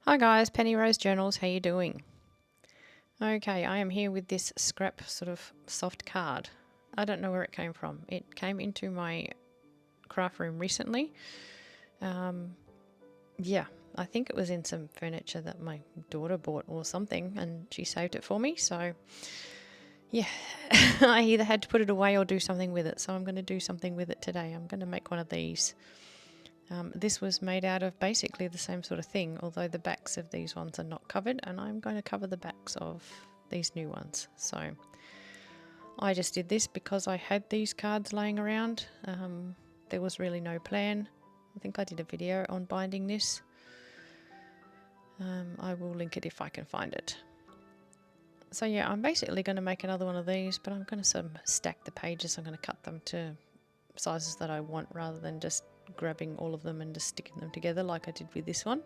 Hi guys, Penny Rose Journals, how you doing? Okay, I am here with this scrap sort of soft card. I don't know where it came from. It came into my craft room recently. Yeah, I think it was in some furniture that my daughter bought or something, and she saved it for me. So, yeah, I either had to put it away or do something with it. So I'm going to do something with it today. I'm going to make one of these. This was made out of basically the same sort of thing, although the backs of these ones are not covered, and I'm going to cover the backs of these new ones. So I just did this because I had these cards laying around. There was really no plan. I think I did a video on binding this. I will link it if I can find it. So yeah, I'm basically going to make another one of these, but I'm going to sort of stack the pages. I'm going to cut them to sizes that I want rather than just grabbing all of them and just sticking them together like I did with this one.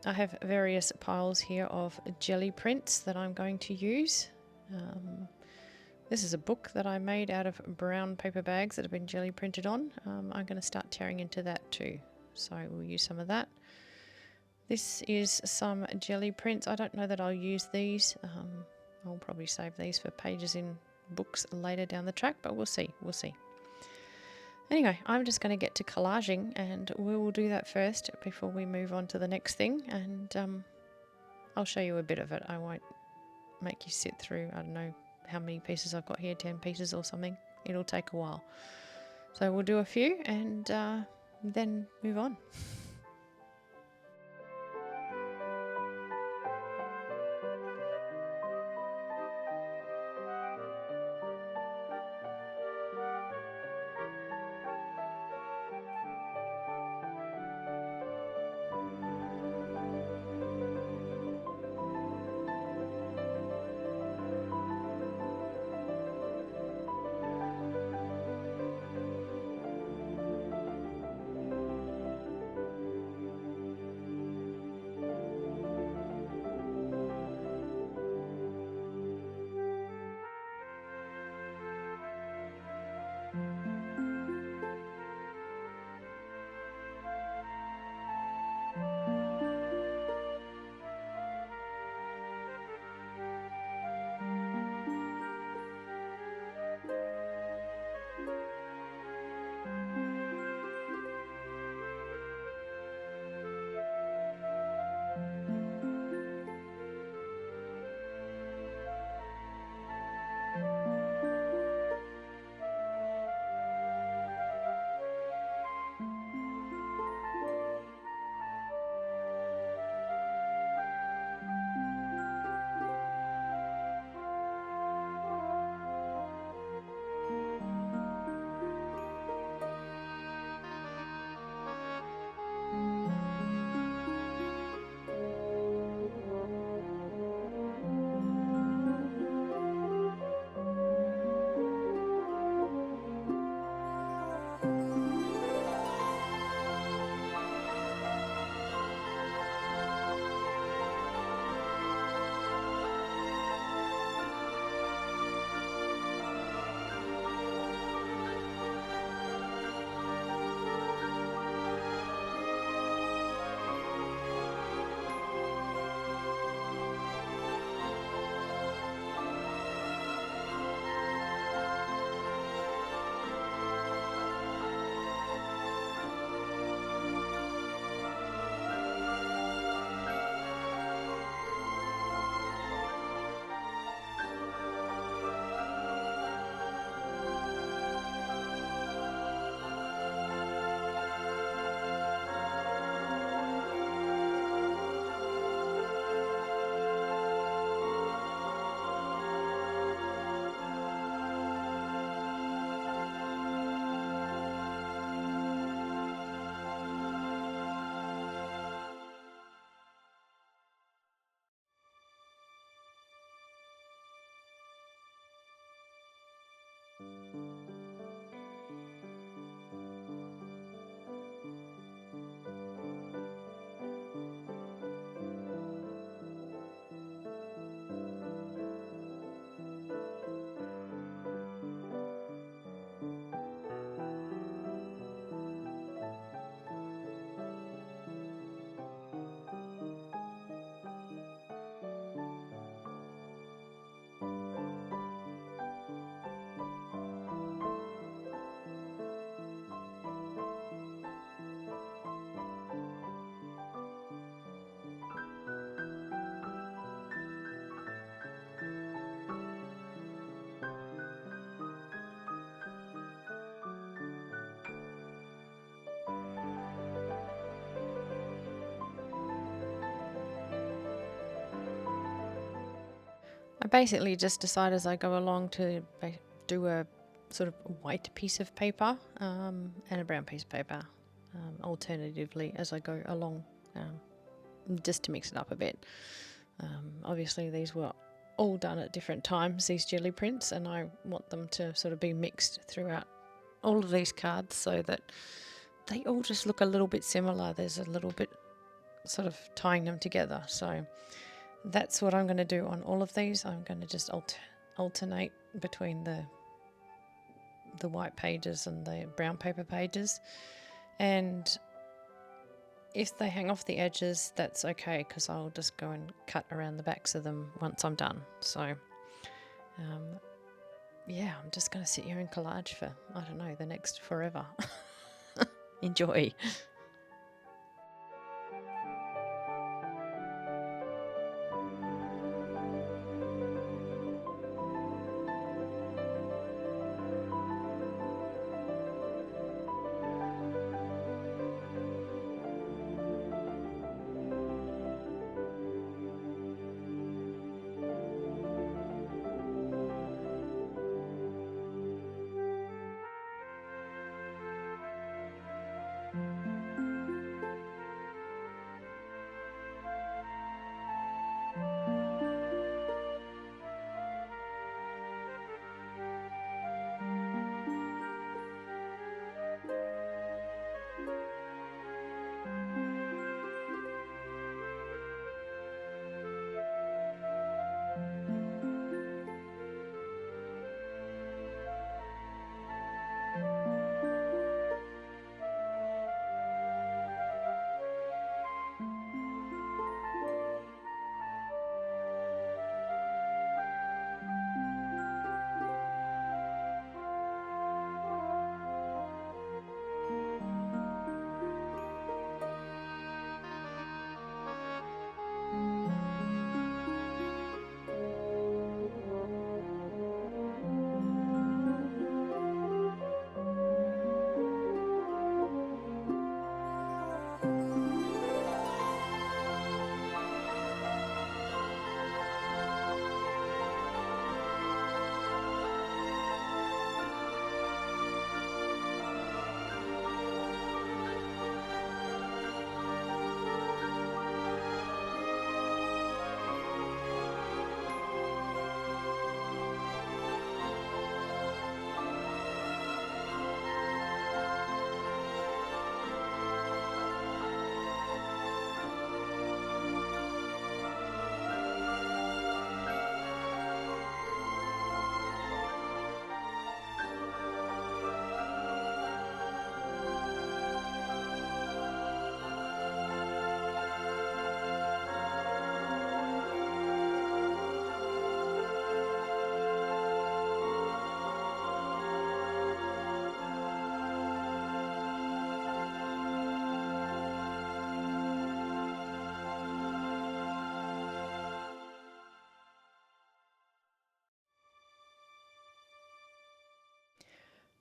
I have various piles here of jelly prints that I'm going to use. This is a book that I made out of brown paper bags that have been jelly printed on. I'm going to start tearing into that too, so we'll use some of that. This is some jelly prints. I don't know that I'll use these. I'll probably save these for pages in books later down the track, but we'll see. Anyway, I'm just going to get to collaging, and we will do that first before we move on to the next thing, and I'll show you a bit of it. I won't make you sit through, I don't know how many pieces I've got here, 10 pieces or something. It'll take a while. So we'll do a few and then move on. I basically just decide as I go along to do a sort of white piece of paper and a brown piece of paper, alternatively as I go along, just to mix it up a bit. Obviously these were all done at different times, these jelly prints, and I want them to sort of be mixed throughout all of these cards so that they all just look a little bit similar. There's a little bit sort of tying them together. So that's what I'm going to do on all of these. I'm going to just alternate between the white pages and the brown paper pages, and if they hang off the edges, that's okay, because I'll just go and cut around the backs of them once I'm done. So yeah, I'm just going to sit here and collage for, I don't know, the next forever. Enjoy.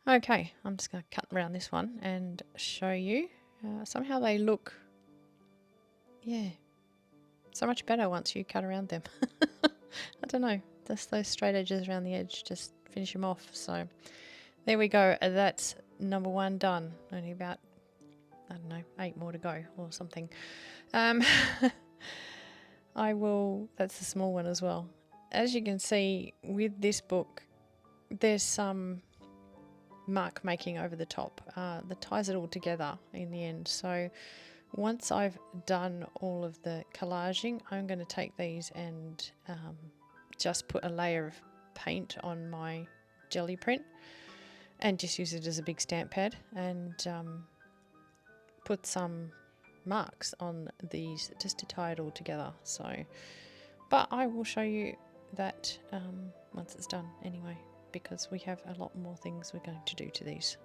Okay, I'm just going to cut around this one and show you. Somehow they look, yeah, so much better once you cut around them. I don't know, just those straight edges around the edge, just finish them off. So there we go. That's number 1 done. Only about, I don't know, 8 more to go or something. That's a small one as well. As you can see with this book, there's some mark making over the top that ties it all together in the end. So once I've done all of the collaging, I'm going to take these and just put a layer of paint on my jelly print and just use it as a big stamp pad and put some marks on these just to tie it all together. So, but I will show you that once it's done anyway, because we have a lot more things we're going to do to these.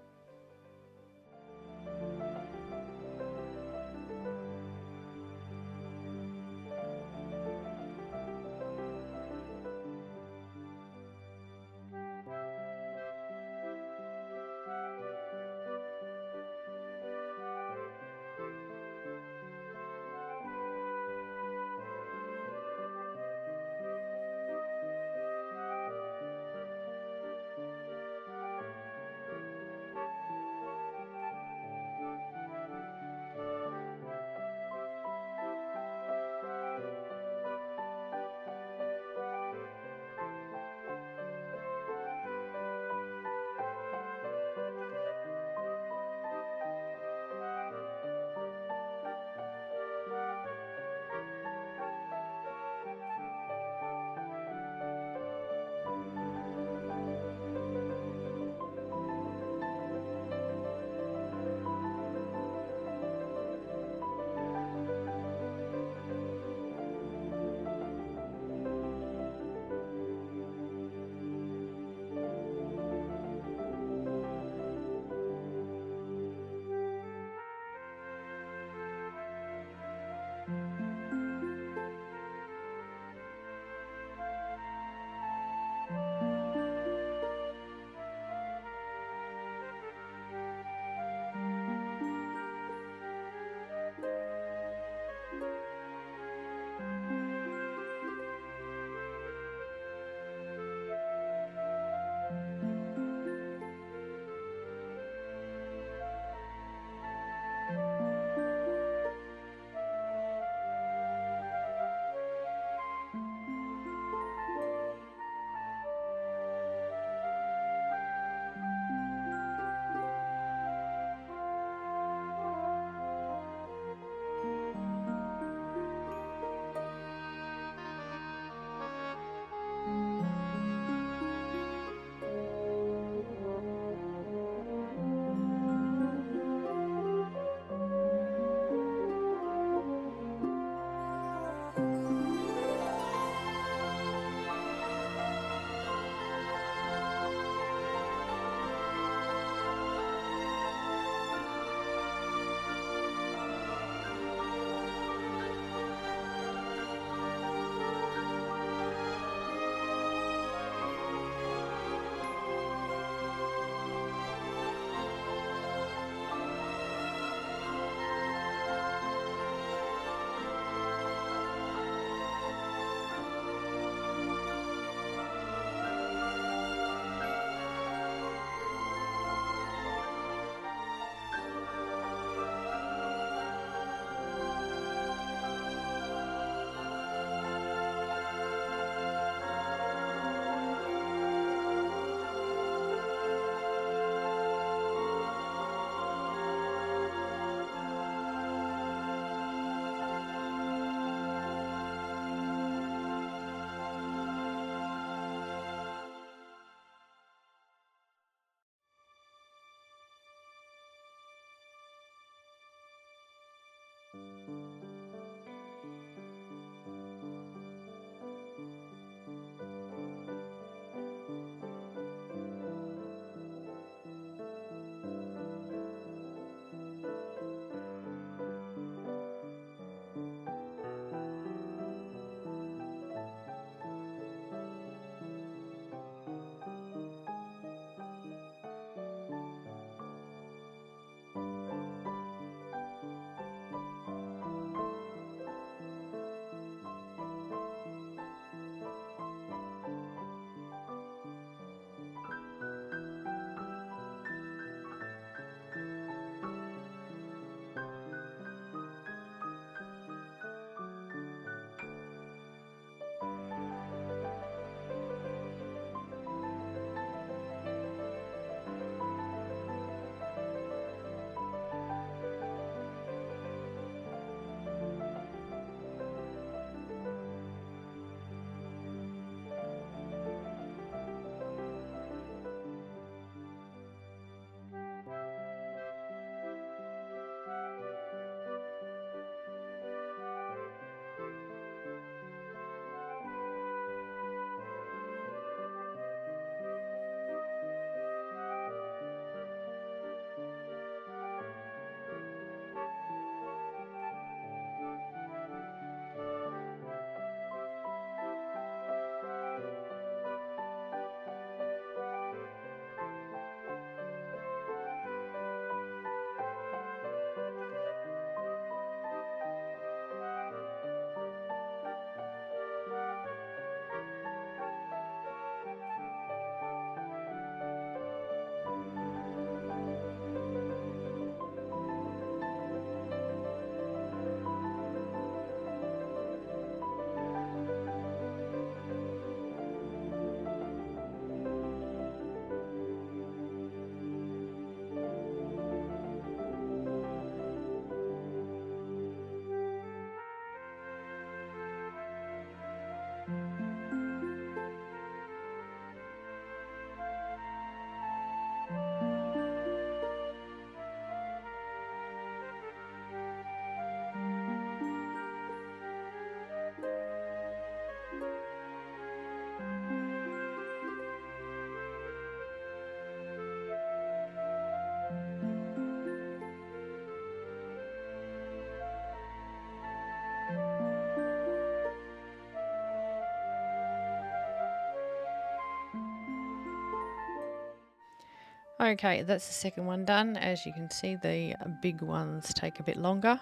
Okay, that's the second one done. As you can see, the big ones take a bit longer.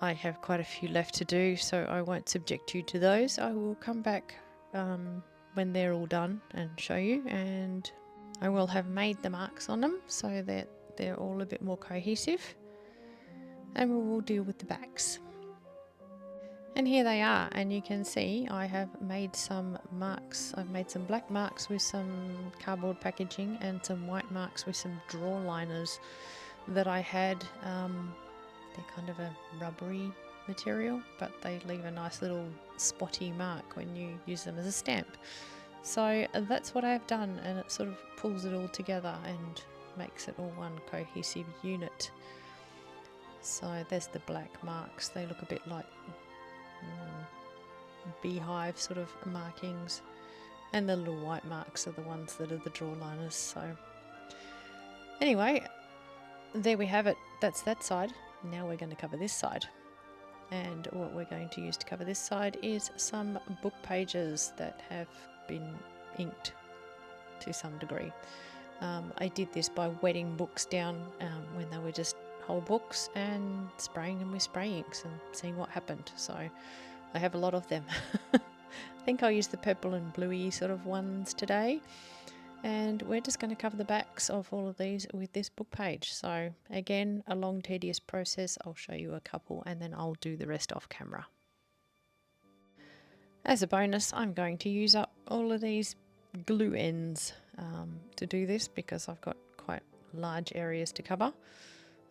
I have quite a few left to do, so I won't subject you to those. I will come back when they're all done and show you, and I will have made the marks on them so that they're all a bit more cohesive, and we will deal with the backs. And here they are, and you can see I have made some marks. I've made some black marks with some cardboard packaging and some white marks with some draw liners that I had. They're kind of a rubbery material, but they leave a nice little spotty mark when you use them as a stamp. So that's what I've done, and it sort of pulls it all together and makes it all one cohesive unit. So there's the black marks. They look a bit like beehive sort of markings, and the little white marks are the ones that are the draw liners. So anyway, there we have it. That's that side. Now we're going to cover this side, and what we're going to use to cover this side is some book pages that have been inked to some degree. I did this by wetting books down when they were just whole books and spraying them with spray inks and seeing what happened. So I have a lot of them. I think I'll use the purple and bluey sort of ones today. And we're just going to cover the backs of all of these with this book page. So again, a long tedious process. I'll show you a couple and then I'll do the rest off camera. As a bonus, I'm going to use up all of these glue ends to do this because I've got quite large areas to cover.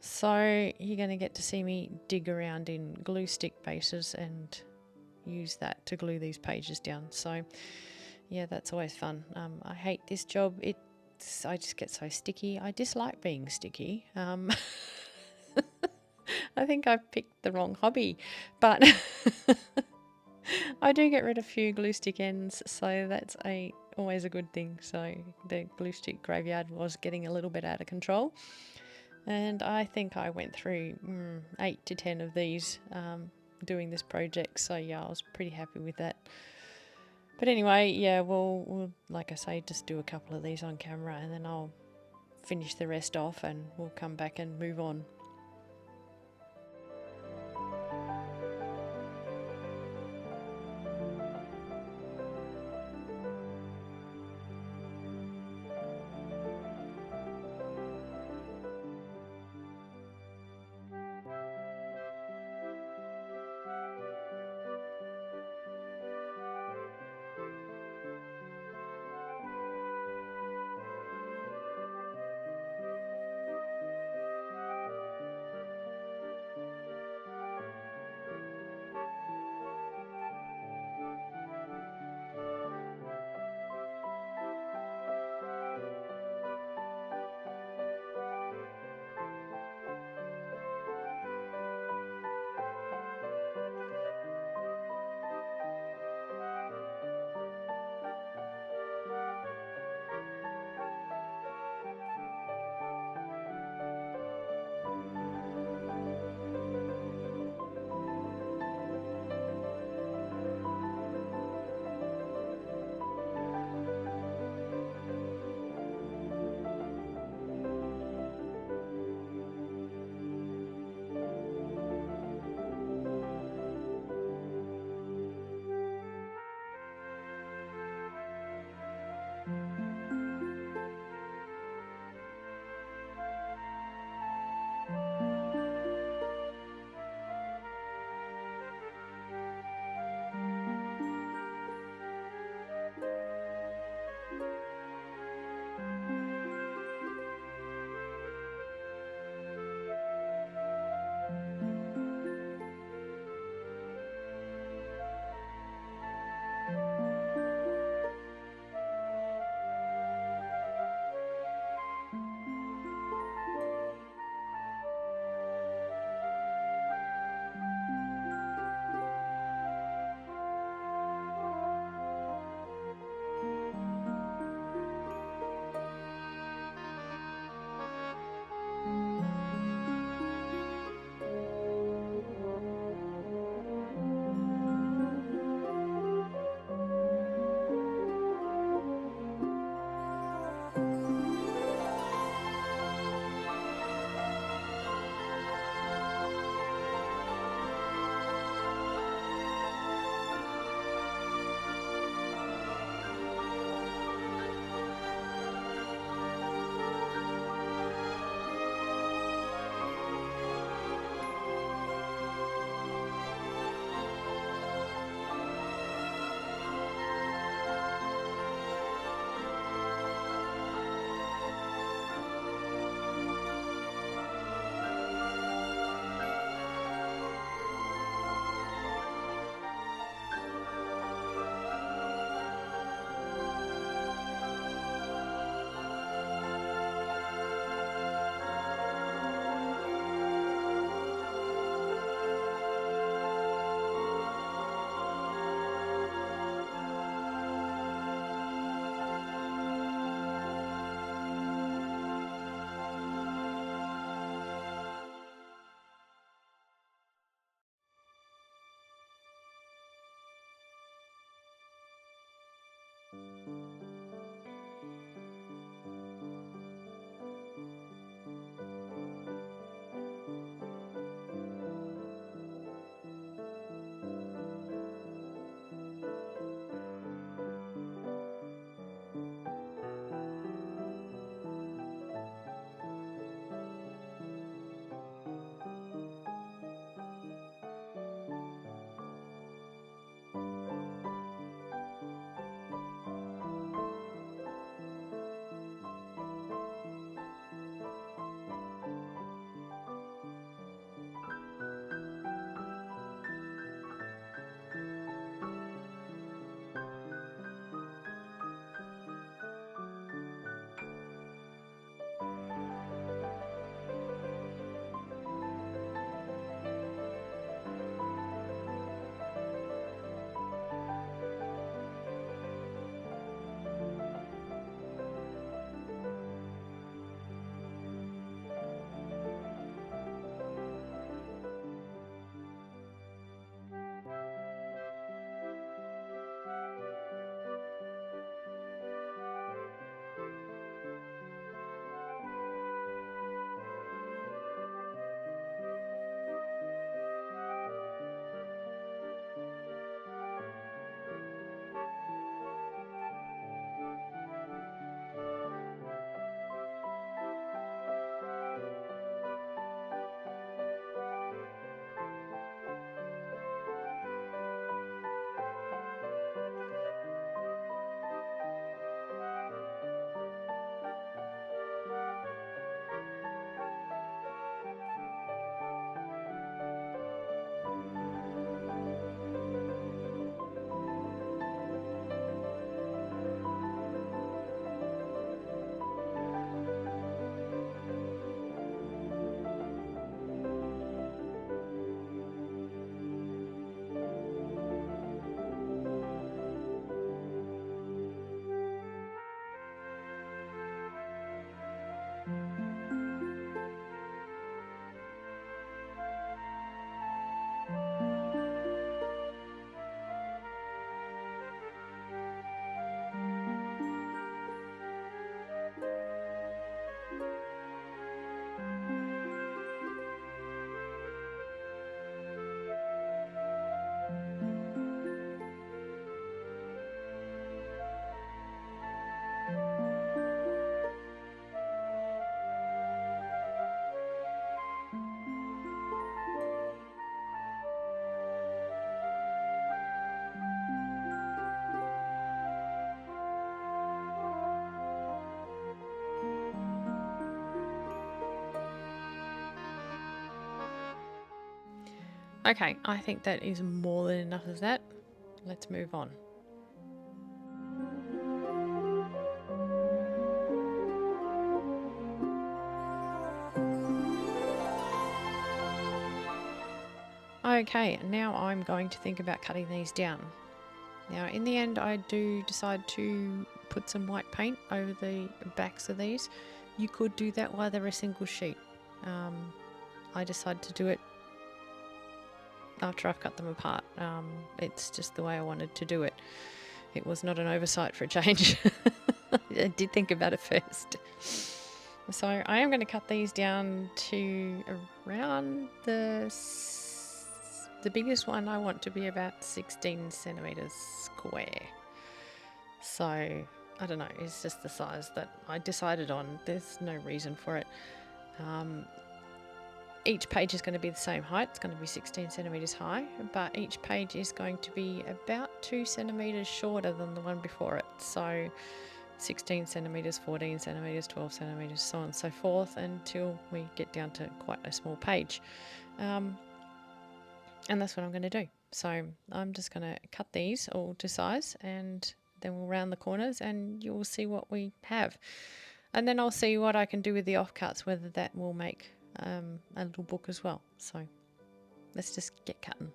So you're going to get to see me dig around in glue stick bases and use that to glue these pages down. So yeah, that's always fun. I hate this job. I just get so sticky. I dislike being sticky. I think I've picked the wrong hobby, but I do get rid of a few glue stick ends, so that's always a good thing. So the glue stick graveyard was getting a little bit out of control, and I think I went through 8 to 10 of these doing this project. So yeah, I was pretty happy with that. But anyway, yeah, we'll, like I say, just do a couple of these on camera and then I'll finish the rest off and we'll come back and move on. Okay, I think that is more than enough of that. Let's move on. Okay, now I'm going to think about cutting these down. Now, in the end, I do decide to put some white paint over the backs of these. You could do that while they're a single sheet. I decided to do it after I've cut them apart. It's just the way I wanted to do it. It was not an oversight for a change. I did think about it first. So I am going to cut these down to around the biggest one I want to be about 16 centimeters square. So I don't know, it's just the size that I decided on. There's no reason for it. Each page is going to be the same height. It's going to be 16 centimeters high, but each page is going to be about 2 centimeters shorter than the one before it. So 16 centimeters, 14 centimeters, 12 centimeters, so on and so forth, until we get down to quite a small page. And that's what I'm going to do. So I'm just going to cut these all to size, and then we'll round the corners and you'll see what we have. And then I'll see what I can do with the offcuts, whether that will make a little book as well. So let's just get cutting.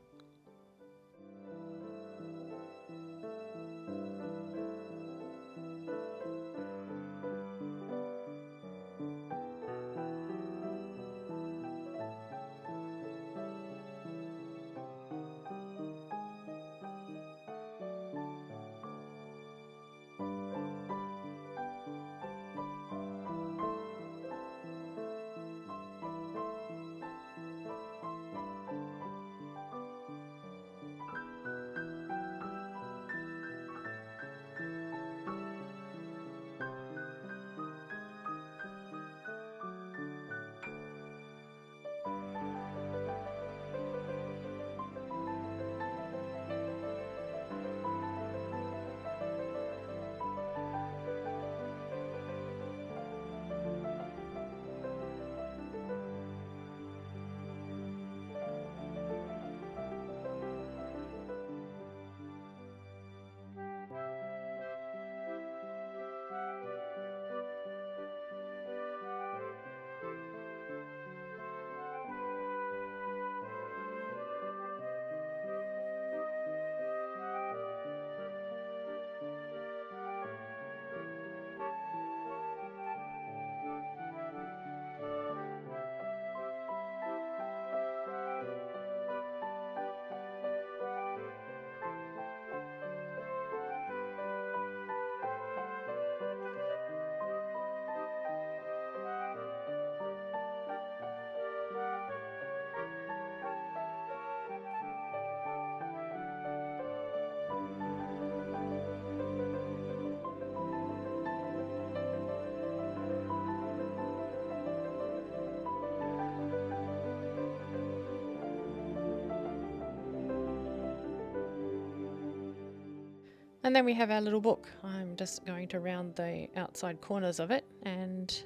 And then we have our little book. I'm just going to round the outside corners of it, and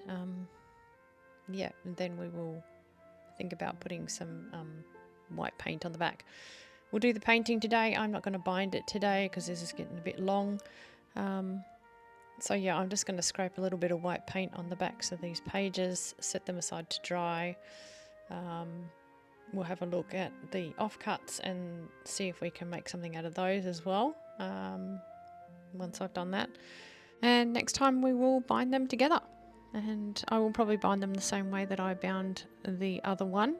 yeah, and then we will think about putting some white paint on the back. We'll do the painting today. I'm not going to bind it today because this is getting a bit long. So yeah, I'm just going to scrape a little bit of white paint on the backs of these pages, set them aside to dry. We'll have a look at the offcuts and see if we can make something out of those as well, once I've done that. And next time we will bind them together. And I will probably bind them the same way that I bound the other one.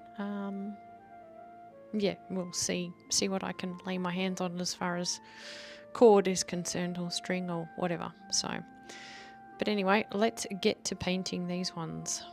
Yeah, we'll see what I can lay my hands on as far as cord is concerned, or string or whatever. So, but anyway, let's get to painting these ones.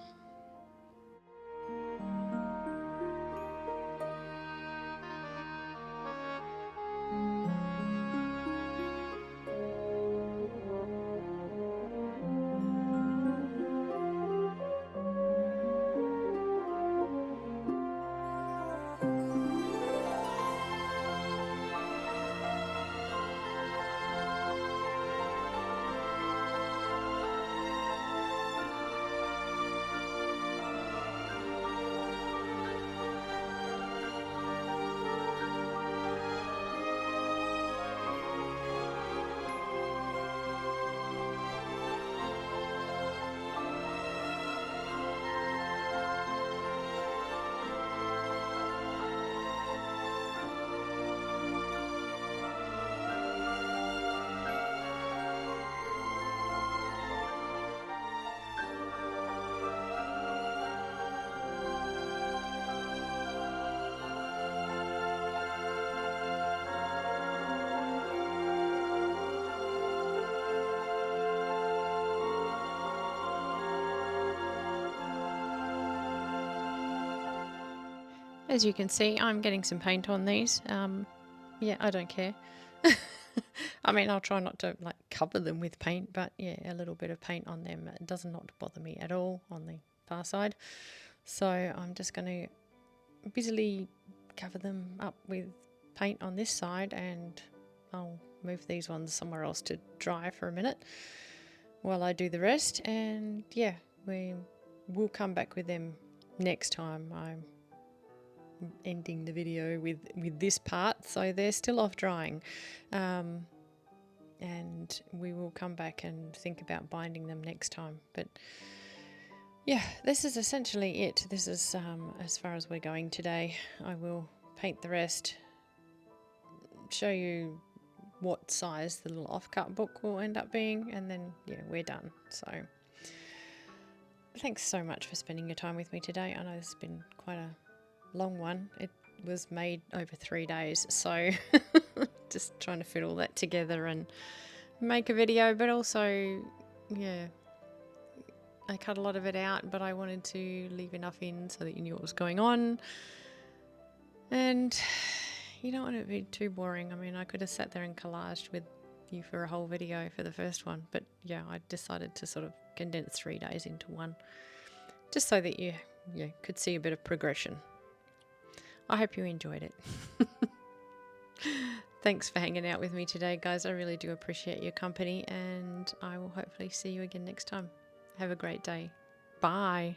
as you can see, I'm getting some paint on these. Yeah, I don't care. I mean, I'll try not to like cover them with paint, but yeah, a little bit of paint on them does not bother me at all on the far side. So I'm just going to busily cover them up with paint on this side, and I'll move these ones somewhere else to dry for a minute while I do the rest. And yeah, we will come back with them next time. I'm ending the video with this part, so they're still off drying, and we will come back and think about binding them next time. But yeah, this is essentially it. This is as far as we're going today. I will paint the rest, show you what size the little offcut book will end up being, and then yeah, we're done. So thanks so much for spending your time with me today. I know this has been quite a long one. It was made over 3 days, so just trying to fit all that together and make a video, but also yeah, I cut a lot of it out, but I wanted to leave enough in so that you knew what was going on, and you don't want it to be too boring. I mean, I could have sat there and collaged with you for a whole video for the first one, but yeah, I decided to sort of condense 3 days into one, just so that you could see a bit of progression. I hope you enjoyed it. Thanks for hanging out with me today, guys. I really do appreciate your company, and I will hopefully see you again next time. Have a great day. Bye.